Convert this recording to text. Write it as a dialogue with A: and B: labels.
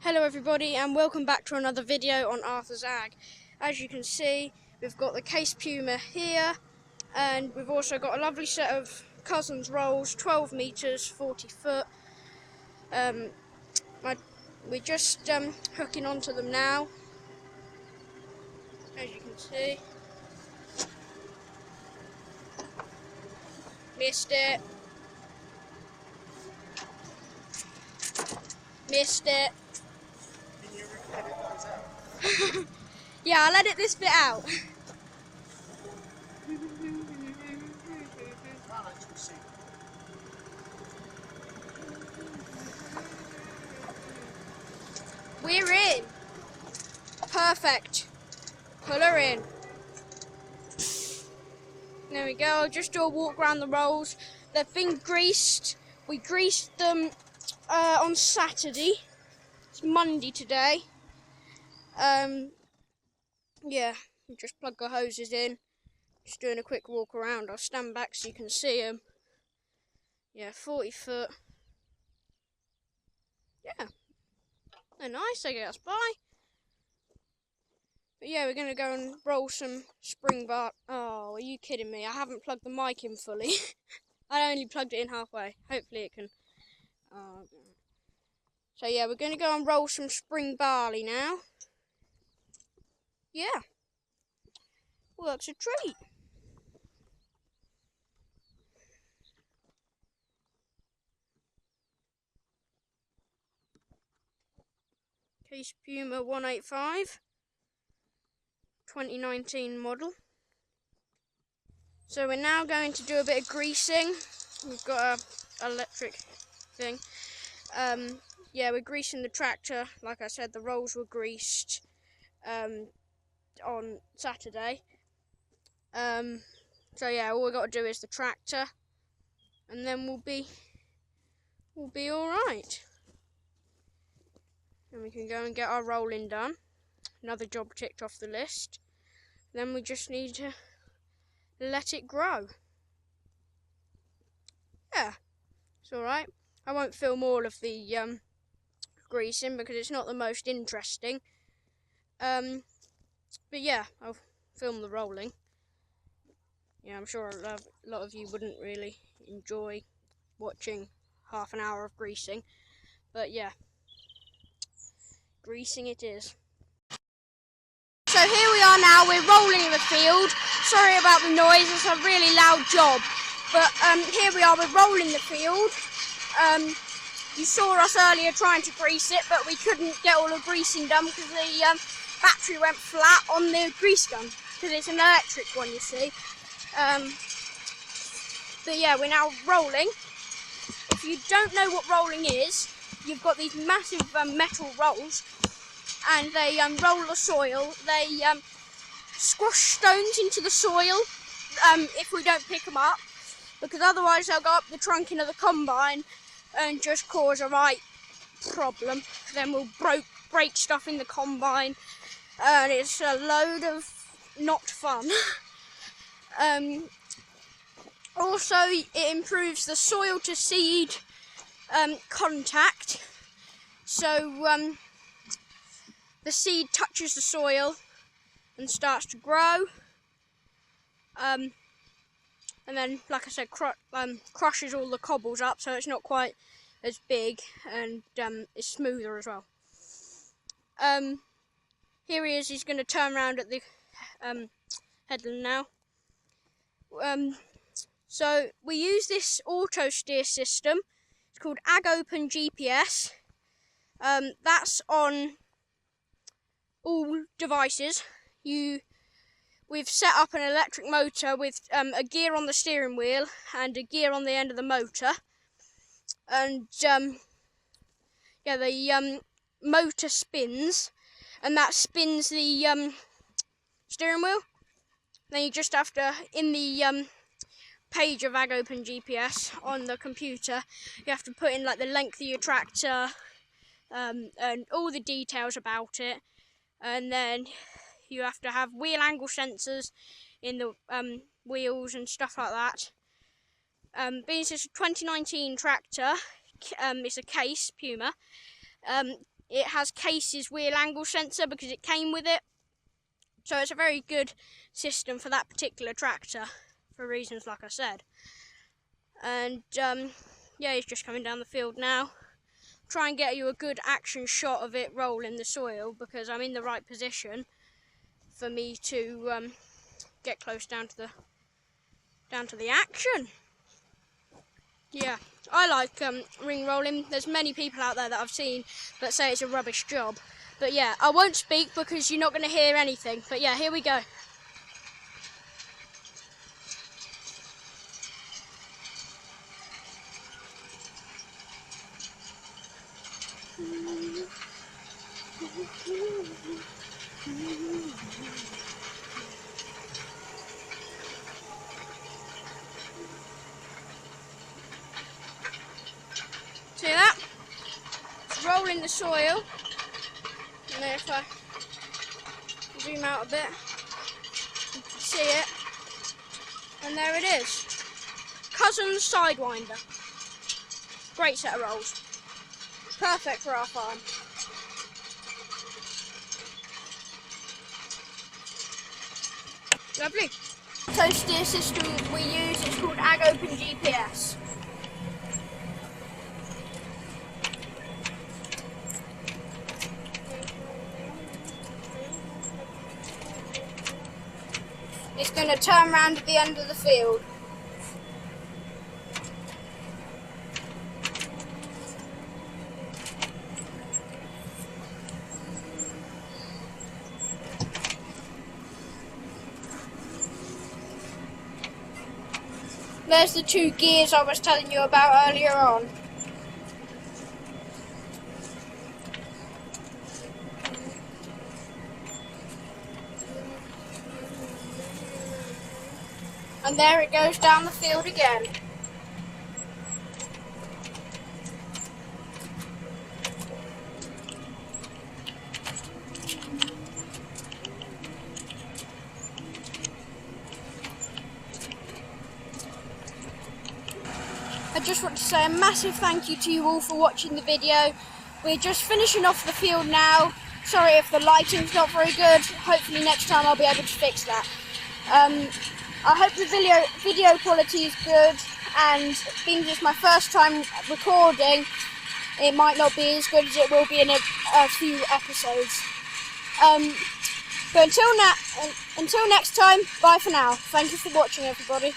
A: Hello everybody and welcome back to another video on Arthur's Ag. As you can see, we've got the case puma here, and we've also got a lovely set of Cousins rolls, 12 metres, 40 foot. We're just hooking onto them now, as you can see. Missed it. Missed it.
B: Can you edit those out?
A: Yeah, I'll edit this bit out.
B: Can't actually see.
A: We're in. Perfect. Pull her in. There we go. Just do a walk around the rolls. They've been greased. We greased them on Saturday. It's Monday today. Yeah, just plug the hoses in. Just doing a quick walk around. I'll stand back so you can see them. Yeah, 40 foot. Yeah, they're nice. They get us by. But yeah, we're going to go and roll some spring bar. Oh, are you kidding me? I haven't plugged the mic in fully. I only plugged it in halfway. Hopefully it can. So yeah, we're going to go and roll some spring barley now. Yeah. Works a treat. Case Puma 185. 2019 model. So we're now going to do a bit of greasing. We've got an electric thing. Yeah, we're greasing the tractor. Like I said, the rolls were greased on Saturday. So yeah, all we got to do is the tractor, and then we'll be all right. And we can go and get our rolling done. Another job ticked off the list. Then we just need to let it grow. Yeah, it's all right. I won't film all of the greasing because it's not the most interesting. But yeah, I'll film the rolling. Yeah, I'm sure a lot of you wouldn't really enjoy watching half an hour of greasing. But yeah, greasing it is. So here we are now, we're rolling in the field. Sorry about the noise, it's a really loud job. But here we are, we're rolling the field. You saw us earlier trying to grease it, but we couldn't get all the greasing done because the battery went flat on the grease gun. Because it's an electric one, you see. But yeah, we're now rolling. If you don't know what rolling is, you've got these massive metal rolls, and they roll the soil. They squash stones into the soil if we don't pick them up, because otherwise they'll go up the trunking of the combine and just cause a right problem. Then we'll break stuff in the combine, and it's a load of not fun. Also, it improves the soil to seed contact, so the seed touches the soil and starts to grow, and then, like I said, crushes all the cobbles up, so it's not quite as big, and it's smoother as well. Here he is. He's going to turn around at the headland now. So we use this auto steer system. It's called Ag Open GPS. That's on all devices. We've set up an electric motor with a gear on the steering wheel and a gear on the end of the motor, and yeah, the motor spins, and that spins the steering wheel. Then you just have to, in the page of Ag Open GPS on the computer, you have to put in like the length of your tractor and all the details about it, and then you have to have wheel angle sensors in the wheels and stuff like that. Being it's a 2019 tractor, it's a case Puma. It has Case's wheel angle sensor because it came with it. So it's a very good system for that particular tractor, for reasons like I said. And yeah, he's just coming down the field now. Try and get you a good action shot of it rolling the soil, because I'm in the right position for me to get close down to the action. Yeah, I like ring rolling. There's many people out there that I've seen that say it's a rubbish job. But yeah, I won't speak because you're not going to hear anything. But yeah, here we go. See that? It's rolling the soil. And then if I zoom out a bit, you can see it. And there it is. Cousin's sidewinder. Great set of rolls. Perfect for our farm. Lovely. The steer system we use is called Ag Open GPS. It's going to turn around at the end of the field. There's the 2 gears I was telling you about earlier on. And there it goes down the field again. I just want to say a massive thank you to you all for watching the video. We're just finishing off the field now. Sorry if the lighting's not very good. Hopefully next time I'll be able to fix that. I hope the video quality is good, and being it's my first time recording, it might not be as good as it will be in a few episodes. But until next time, bye for now. Thank you for watching, everybody.